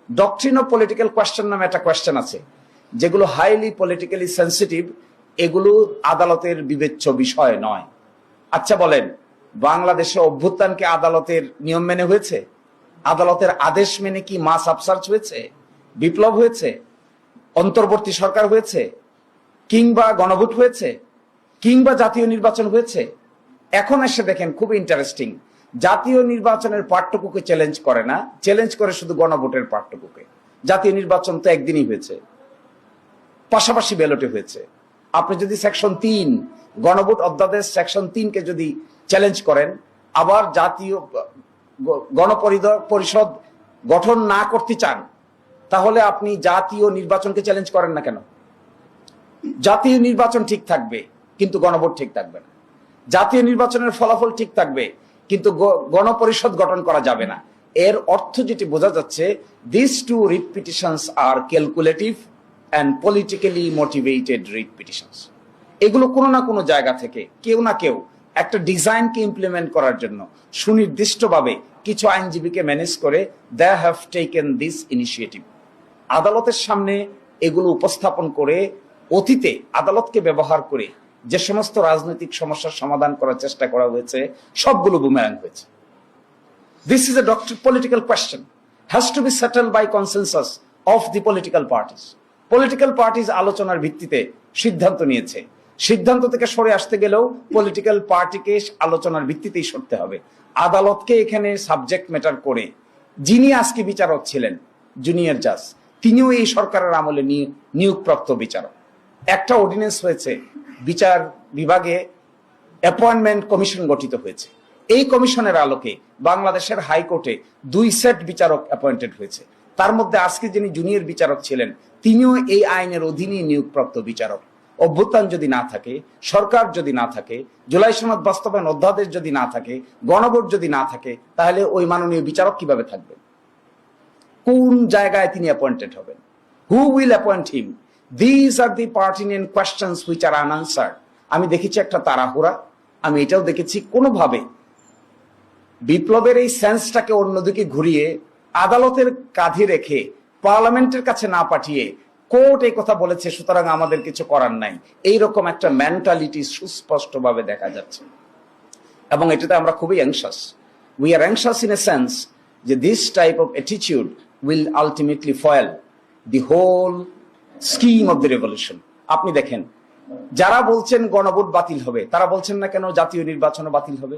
Doctrine of political question নামে একটা question আছে, যেগুলো হাইলি পলিটিক্যালি সেন্সিটিভ, এগুলো আদালতের বিবেচ্য বিষয় নয়। আচ্ছা বলেন, বাংলাদেশে অভ্যুত্থানকে আদালতের নিয়ম মেনে হয়েছে? আদালতের আদেশ মেনে কি মাস আপসার্চ হয়েছে? বিপ্লব হয়েছে? অন্তর্বর্তী সরকার হয়েছে? কিংবা গণভোট হয়েছে? কিংবা জাতীয় নির্বাচন হয়েছে? এখন এসে দেখেন, খুব ইন্টারেস্টিং, জাতীয় নির্বাচনের পার্টটুকুকে চ্যালেঞ্জ করে না, চ্যালেঞ্জ করে শুধু গণভোটের পার্টটুকুকে। জাতীয় নির্বাচন তো একদিনই হয়েছে, পাশাপাশি ব্যালটে হয়েছে। আপনি যদি সেকশন 3 গণভোট অধ্যাদেশ সেকশন 3 কে যদি চ্যালেঞ্জ করেন, আবার জাতীয় গণপরিষদ গঠন না করতে চান, তাহলে আপনি জাতীয় নির্বাচনকে চ্যালেঞ্জ করেন না কেন? জাতীয় নির্বাচন ঠিক থাকবে, কিন্তু গণভোট ঠিক থাকবে না। জাতীয় নির্বাচনের ফলাফল ঠিক থাকবে, কিন্তু গণপরিষদ গঠন করা যাবে না। এর অর্থ যেটি বোঝা যাচ্ছে, this two writ petitions are calculative and politically motivated writ petitions. এগুলো কোনো না কোনো জায়গা থেকে কেউ না কেউ একটা ডিজাইনকে ইমপ্লিমেন্ট করার জন্য সুনির্দিষ্টভাবে কিছু আইনজীবীকে ম্যানেজ করে they have taken this initiative. আদালতের সামনে এগুলো উপস্থাপন করে অতীতে আদালতকে ব্যবহার করে যে সমস্ত রাজনৈতিক সমস্যার সমাধান করার চেষ্টা করা হয়েছে, সবগুলো বুমেরাং হয়েছে। This is a political question, has to be settled by consensus of the political parties. Political parties আলোচনার ভিত্তিতে সিদ্ধান্ত নিয়েছে। সিদ্ধান্ত থেকে সরে আসতে গেলেও পলিটিক্যাল পার্টিকে আলোচনার ভিত্তিতেই সরতে হবে। আদালতকে এখানে সাবজেক্ট ম্যাটার করে যিনি আজকে বিচারক ছিলেন, জুনিয়র জাজ, তিনিও এই সরকারের আমলে নিয়োগপ্রাপ্ত বিচারক। একটা অর্ডিন্যান্স হয়েছে, বিচার বিভাগে অ্যাপয়েন্টমেন্ট কমিশন গঠিত হয়েছে। এই কমিশনের আলোকে বাংলাদেশের হাইকোর্টে 2 সেট বিচারক অ্যাপয়েন্টেড হয়েছে। তার মধ্যে আজকে যিনি জুনিয়র বিচারক ছিলেন, তিনিও এই আইনের অধীনে নিয়োগপ্রাপ্ত বিচারক। অভ্যুত্থান যদি না থাকে, সরকার যদি না থাকে, জুলাই সনদ বাস্তবায়ন অধ্যাদেশ যদি না থাকে, গণভোট যদি না থাকে, তাহলে ওই মাননীয় বিচারক কিভাবে থাকবেন? কোন জায়গায় তিনি অ্যাপয়েন্টেড হবেন? Who will appoint him? This are the pertinent questions which are unanswered. আমি দেখেছি একটা তাড়াহুড়া, আমি এটাও দেখেছি কোনোভাবে বিপ্লবের এই সেন্সটাকে অন্যদিকে ঘুরিয়ে আদালতের কাঁধে রেখে পার্লামেন্টের কাছে না পাঠিয়ে কোর্ট এই কথা বলেছে, সুতরাং আমাদের কিছু করার নাই, এইরকম একটা মেন্টালিটি সুস্পষ্টভাবে দেখা যাচ্ছে। এবং এটাতে আমরা খুবই anxious. We are anxious in a sense যে this type of attitude will ultimately foil the whole scheme of the revolution. আপনি দেখেন, যারা বলছেন গণভোট বাতিল হবে, তারা বলছেন না কেন জাতীয় নির্বাচনও বাতিল হবে?